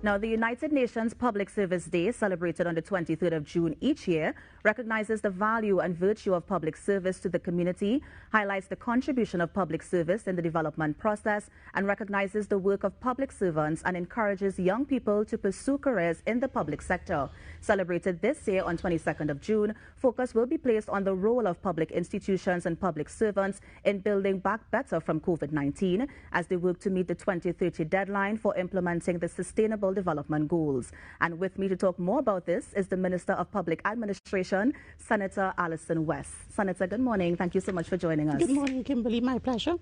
Now, the United Nations Public Service Day, celebrated on the 23rd of June each year, recognizes the value and virtue of public service to the community, highlights the contribution of public service in the development process, and recognizes the work of public servants and encourages young people to pursue careers in the public sector. Celebrated this year on 22nd of June, focus will be placed on the role of public institutions and public servants in building back better from COVID-19 as they work to meet the 2030 deadline for implementing the Sustainable Development Goals. And with me to talk more about this is the Minister of Public Administration, Senator Allyson West. Senator, good morning. Thank you so much for joining us. Good morning, Kimberly. My pleasure.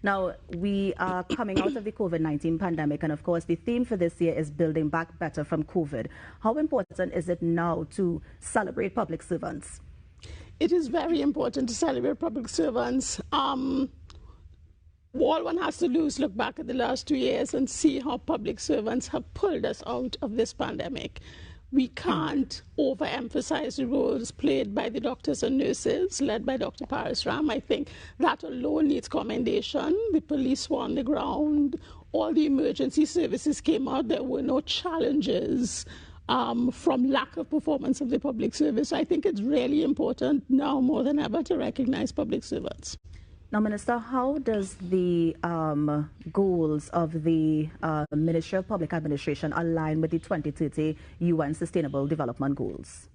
Now, we are coming out of the COVID-19 pandemic, and of course, the theme for this year is building back better from COVID. How important is it now to celebrate public servants? It is very important to celebrate public servants. All one has to do is look back at the last 2 years and see how public servants have pulled us out of this pandemic. We can't overemphasize the roles played by the doctors and nurses, led by Dr. Paris Ram. I think that alone needs commendation. The police were on the ground. All the emergency services came out. There were no challenges from lack of performance of the public service. I think it's really important now more than ever to recognize public servants. Now, Minister, how does the goals of the Ministry of Public Administration align with the 2030 UN Sustainable Development Goals?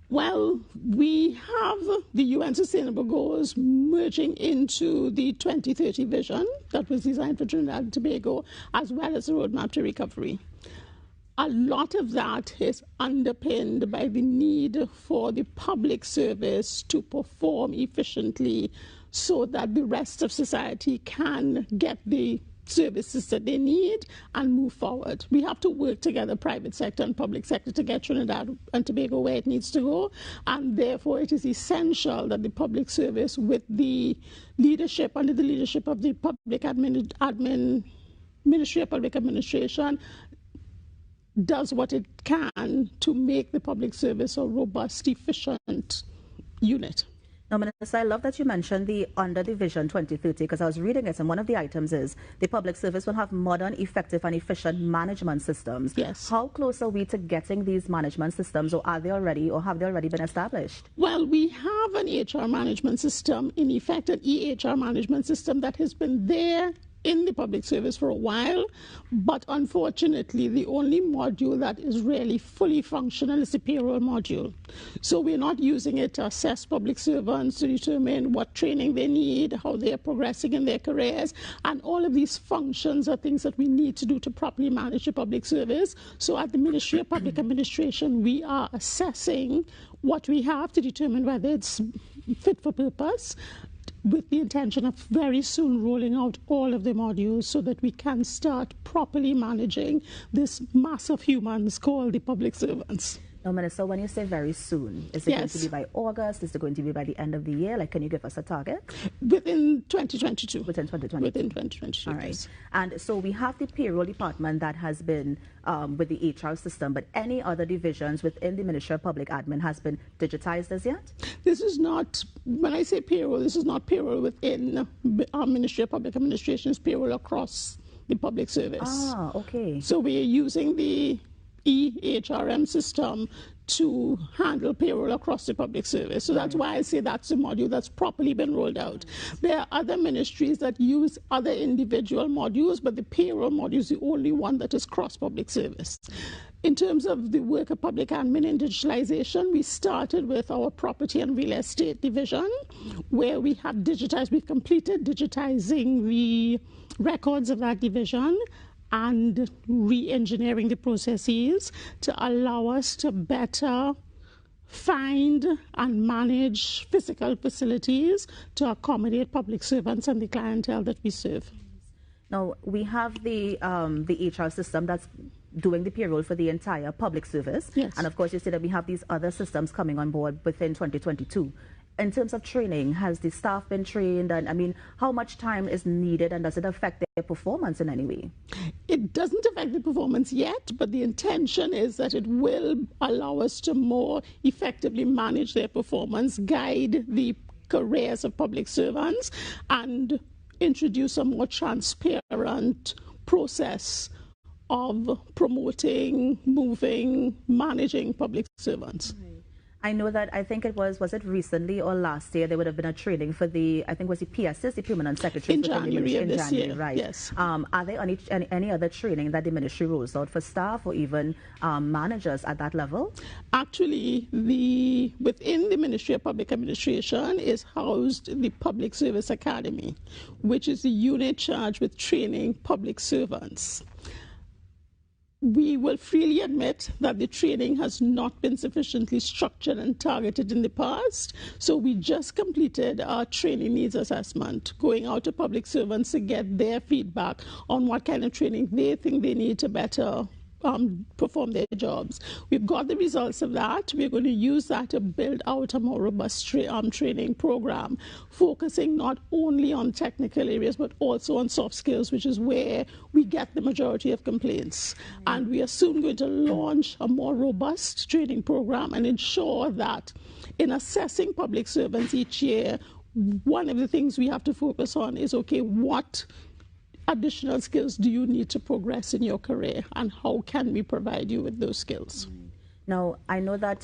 Well, we have the UN Sustainable Goals merging into the 2030 vision that was designed for Trinidad and Tobago, as well as the roadmap to recovery. A lot of that is underpinned by the need for the public service to perform efficiently so that the rest of society can get the services that they need and move forward. We have to work together, private sector and public sector, to get Trinidad and Tobago where it needs to go. And therefore, it is essential that the public service, with the leadership, under the leadership of the Ministry of Public Administration, does what it can to make the public service a robust, efficient unit. Now, Minister, I love that you mentioned the under the Vision 2030, because I was reading it, and one of the items is the public service will have modern, effective, and efficient management systems. Yes. How close are we to getting these management systems, or are they already, or have they already been established? Well, we have an HR management system, in effect, an EHR management system that has been there in the public service for a while, but unfortunately the only module that is really fully functional is the payroll module. So we're not using it to assess public servants, to determine what training they need, how they are progressing in their careers, and all of these functions are things that we need to do to properly manage the public service. So at the Ministry of Public Administration, we are assessing what we have to determine whether it's fit for purpose, with the intention of very soon rolling out all of the modules so that we can start properly managing this mass of humans called the public servants. Now, Minister, when you say very soon, is it going to be by August? Is it going to be by the end of the year? Like, can you give us a target? Within 2022. Within 2022. Within 2022. All right. Yes. And so we have the payroll department that has been with the HR system, but any other divisions within the Ministry of Public Admin has been digitized as yet? This is not, when I say payroll, this is not payroll within our Ministry of Public Administration, it's payroll across the public service. Ah, okay. So we are using the EHRM system to handle payroll across the public service. So that's why I say that's a module that's properly been rolled out. There are other ministries that use other individual modules, but the payroll module is the only one that is cross-public service. In terms of the work of public admin and digitalization, we started with our property and real estate division, where we have digitized, we've completed digitizing the records of that division and re-engineering the processes to allow us to better find and manage physical facilities to accommodate public servants and the clientele that we serve. Now, we have the HR system that's doing the payroll for the entire public service. Yes. And of course, you said that we have these other systems coming on board within 2022. In terms of training, has the staff been trained? And I mean, how much time is needed, and does it affect their performance in any way? It doesn't affect the performance yet, but the intention is that it will allow us to more effectively manage their performance, guide the careers of public servants, and introduce a more transparent process of promoting, moving, managing public servants. I know that, I think it was it recently or last year, there would have been a training for the, I think was the PSS, the Permanent Secretary. In January of this year, right? Yes. Are there any other training that the ministry rolls out for staff or even managers at that level? Actually, within the Ministry of Public Administration is housed the Public Service Academy, which is the unit charged with training public servants. We will freely admit that the training has not been sufficiently structured and targeted in the past. So we just completed our training needs assessment, going out to public servants to get their feedback on what kind of training they think they need to better perform their jobs. We've got the results of that. We're going to use that to build out a more robust training program, focusing not only on technical areas, but also on soft skills, which is where we get the majority of complaints. And we are soon going to launch a more robust training program and ensure that in assessing public servants each year, one of the things we have to focus on is, okay, what additional skills do you need to progress in your career, and how can we provide you with those skills? Now, I know that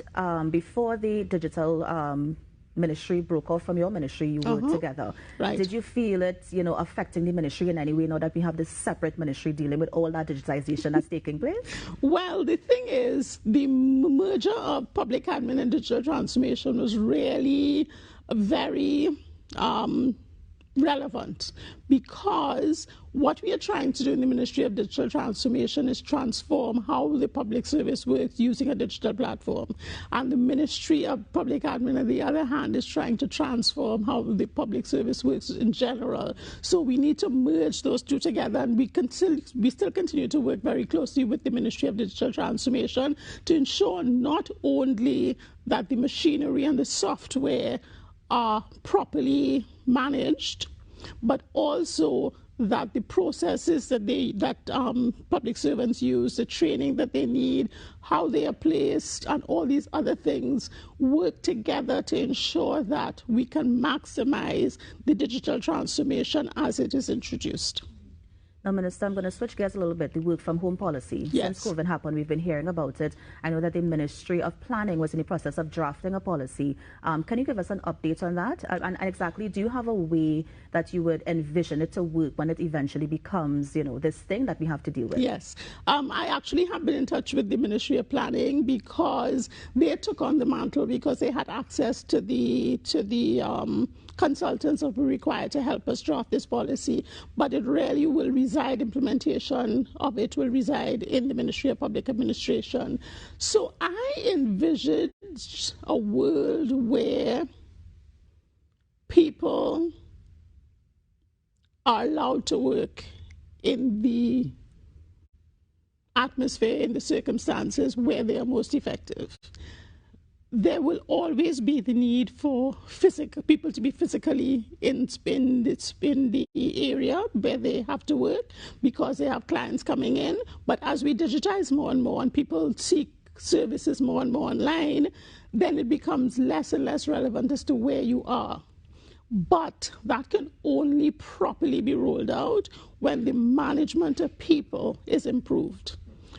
before the digital ministry broke off from your ministry, you worked together. Right. Did you feel it, affecting the ministry in any way now that we have this separate ministry dealing with all that digitization that's taking place? Well, the thing is, the merger of public admin and digital transformation was really very relevant, because what we are trying to do in the Ministry of Digital Transformation is transform how the public service works using a digital platform. And the Ministry of Public Admin, on the other hand, is trying to transform how the public service works in general. So we need to merge those two together, and we still continue to work very closely with the Ministry of Digital Transformation to ensure not only that the machinery and the software are properly managed, but also that the processes that public servants use, the training that they need, how they are placed, and all these other things work together to ensure that we can maximize the digital transformation as it is introduced. Now, Minister, I'm going to switch gears a little bit. The work from home policy. Yes. Since COVID happened, we've been hearing about it. I know that the Ministry of Planning was in the process of drafting a policy. Can you give us an update on that? And exactly, do you have a way that you would envision it to work when it eventually becomes, this thing that we have to deal with? Yes. I actually have been in touch with the Ministry of Planning, because they took on the mantle because they had access to the consultants that were required to help us draft this policy, but it really will reside, implementation of it will reside in the Ministry of Public Administration. So I envisaged a world where people are allowed to work in the atmosphere, in the circumstances where they are most effective. There will always be the need for people to be physically in the area where they have to work, because they have clients coming in. But as we digitize more and more and people seek services more and more online, then it becomes less and less relevant as to where you are. But that can only properly be rolled out when the management of people is improved.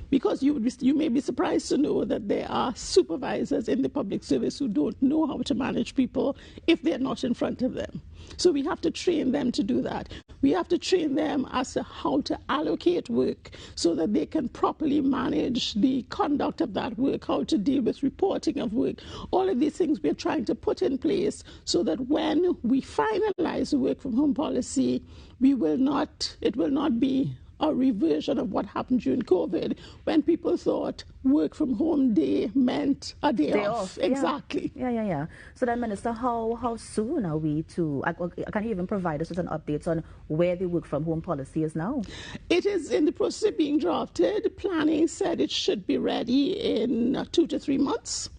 Because you may be surprised to know that there are supervisors in the public service who don't know how to manage people if they're not in front of them. So we have to train them to do that. We have to train them as to how to allocate work so that they can properly manage the conduct of that work, how to deal with reporting of work. All of these things we're trying to put in place so that when we finalize the work from home policy, it will not be a reversion of what happened during COVID, when people thought work from home day meant a day off. Exactly. Yeah. So then, Minister, how soon are we to, can you even provide us with an update on where the work from home policy is now? It is in the process of being drafted. Planning said it should be ready in 2 to 3 months.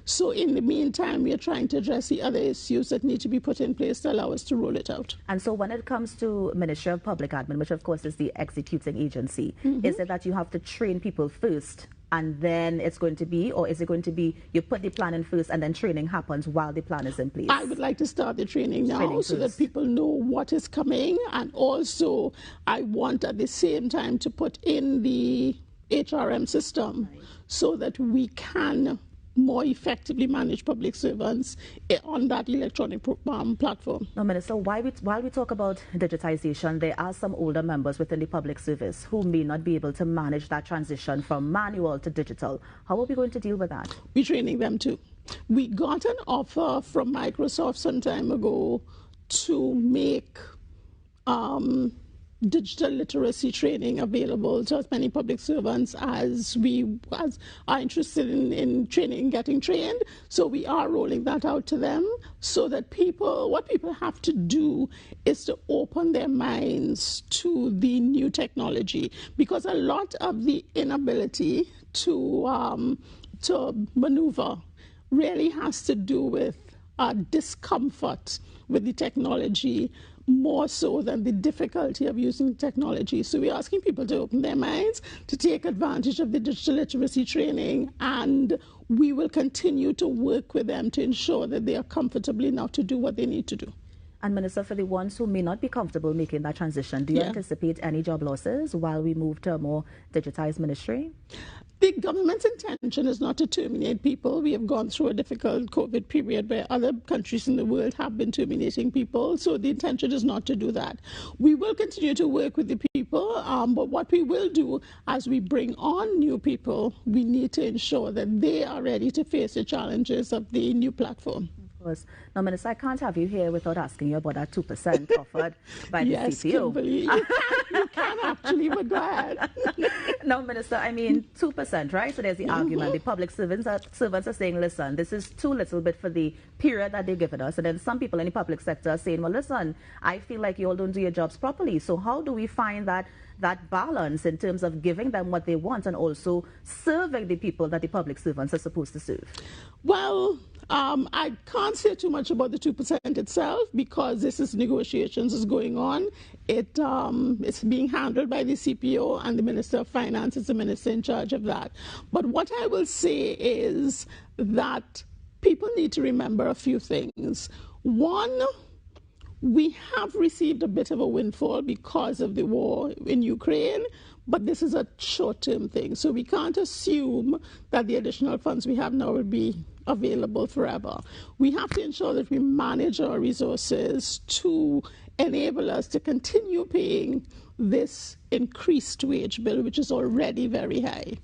So in the meantime, we are trying to address the other issues that need to be put in place to allow us to roll it out. And so when it comes to Ministry of Public Admin, which of course is the executing agency, is it that you have to train people first and then it's going to be, or is it going to be you put the plan in first and then training happens while the plan is in place? I would like to start the training now so that people know what is coming, and also I want at the same time to put in the HRM system so that we can more effectively manage public servants on that electronic platform. Now, Minister, while we talk about digitization, there are some older members within the public service who may not be able to manage that transition from manual to digital. How are we going to deal with that? We're training them too. We got an offer from Microsoft some time ago to make digital literacy training available to as many public servants as are interested in training, getting trained. So we are rolling that out to them so that what people have to do is to open their minds to the new technology, because a lot of the inability to maneuver really has to do with discomfort with the technology, more so than the difficulty of using technology. So we're asking people to open their minds, to take advantage of the digital literacy training, and we will continue to work with them to ensure that they are comfortable enough to do what they need to do. And Minister, for the ones who may not be comfortable making that transition, do you anticipate any job losses while we move to a more digitized ministry? The government's intention is not to terminate people. We have gone through a difficult COVID period where other countries in the world have been terminating people. So the intention is not to do that. We will continue to work with the people, but what we will do as we bring on new people, we need to ensure that they are ready to face the challenges of the new platform. Now, Minister, I can't have you here without asking you about that 2% offered by the yes, CPO. Kimberly, you can actually, but go ahead. No, Minister, I mean 2%, right? So there's the argument. The public servants are saying, listen, this is too little bit for the period that they've given us. And then some people in the public sector are saying, well, listen, I feel like you all don't do your jobs properly. So how do we find that balance in terms of giving them what they want and also serving the people that the public servants are supposed to serve? Well, I can't say too much about the 2% itself because this is negotiations is going on. It's being handled by the CPO, and the Minister of Finance is the minister in charge of that. But what I will say is that people need to remember a few things. One, we have received a bit of a windfall because of the war in Ukraine, but this is a short-term thing. So we can't assume that the additional funds we have now will be available forever. We have to ensure that we manage our resources to enable us to continue paying this increased wage bill, which is already very high.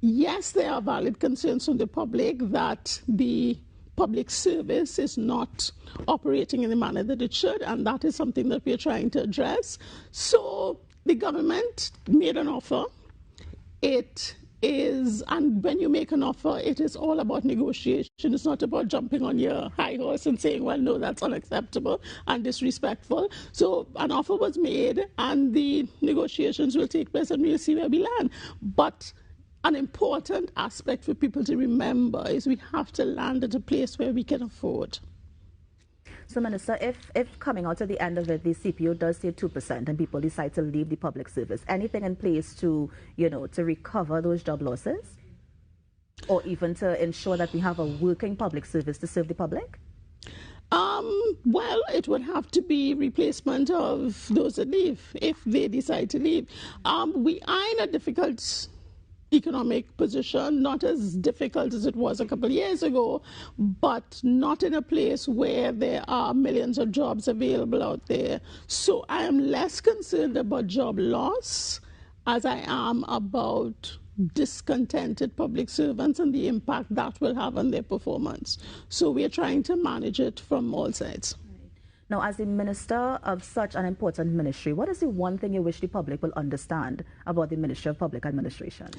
Yes, there are valid concerns from the public that the public service is not operating in the manner that it should, and that is something that we are trying to address. So the government made an offer. And when you make an offer, it is all about negotiation. It's not about jumping on your high horse and saying, well, no, that's unacceptable and disrespectful. So an offer was made, and the negotiations will take place, and we'll see where we land. But an important aspect for people to remember is we have to land at a place where we can afford. So, Minister, if coming out at the end of it, the CPO does say 2% and people decide to leave the public service, anything in place to, to recover those job losses? Or even to ensure that we have a working public service to serve the public? Well, it would have to be replacement of those that leave, if they decide to leave. We are in a difficult economic position, not as difficult as it was a couple of years ago, but not in a place where there are millions of jobs available out there. So I am less concerned about job loss as I am about discontented public servants and the impact that will have on their performance. So we are trying to manage it from all sides. Now, as the minister of such an important ministry, what is the one thing you wish the public will understand about the Ministry of Public Administration?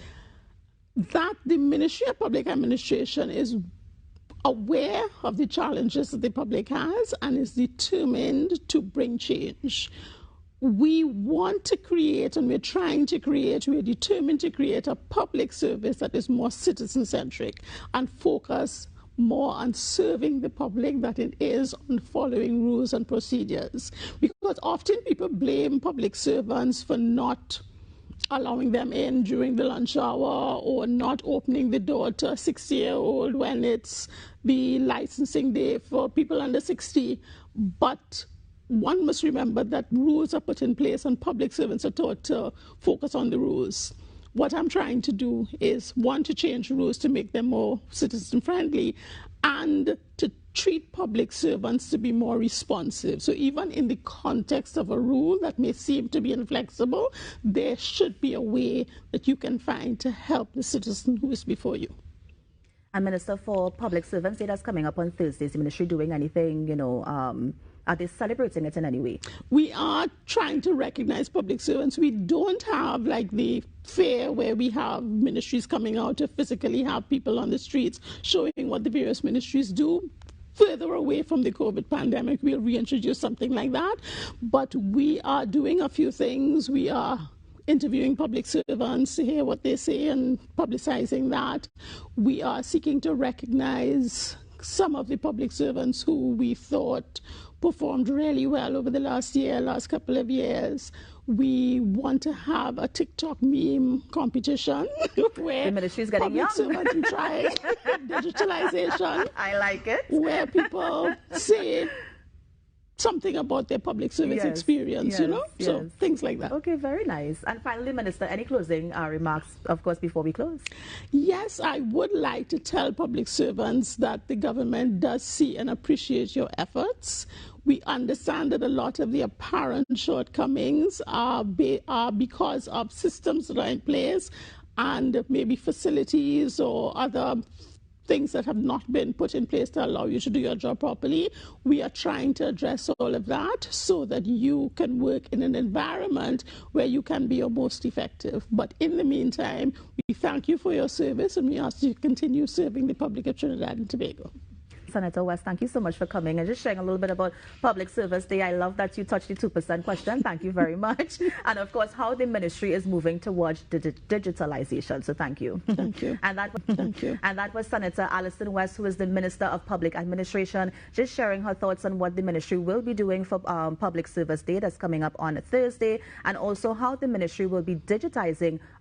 That the Ministry of Public Administration is aware of the challenges that the public has and is determined to bring change. We want to create, and we're trying to create, we're determined to create a public service that is more citizen-centric and focus more on serving the public than it is on following rules and procedures. Because often people blame public servants for not allowing them in during the lunch hour or not opening the door to a 60-year-old when it's the licensing day for people under 60. But one must remember that rules are put in place and public servants are taught to focus on the rules. What I'm trying to do is, one, to change rules to make them more citizen-friendly, and to treat public servants to be more responsive. So even in the context of a rule that may seem to be inflexible, there should be a way that you can find to help the citizen who is before you. And Minister, for Public Servants Day that's coming up on Thursday, is the ministry doing anything, are they celebrating it in any way? We are trying to recognize public servants. We don't have like the fair where we have ministries coming out to physically have people on the streets showing what the various ministries do. Further away from the COVID pandemic, we'll reintroduce something like that. But we are doing a few things. We are interviewing public servants to hear what they say and publicizing that. We are seeking to recognize some of the public servants who we thought performed really well over the last couple of years. We want to have a TikTok meme competition where the ministry is getting young. Servants try digitalization. I like it. Where people say something about their public service experience, so things like that. Okay, very nice. And finally, Minister, any closing remarks, of course, before we close? Yes, I would like to tell public servants that the government does see and appreciate your efforts. We understand that a lot of the apparent shortcomings are because of systems that are in place and maybe facilities or other things that have not been put in place to allow you to do your job properly. We are trying to address all of that so that you can work in an environment where you can be your most effective. But in the meantime, we thank you for your service and we ask you to continue serving the public of Trinidad and Tobago. Senator West, thank you so much for coming and just sharing a little bit about Public Service Day. I love that you touched the 2% question. Thank you very much. And of course, how the ministry is moving towards digitalization. So thank you. Thank you. Thank you. And that was Senator Allyson West, who is the Minister of Public Administration, just sharing her thoughts on what the ministry will be doing for Public Service Day that's coming up on Thursday, and also how the ministry will be digitizing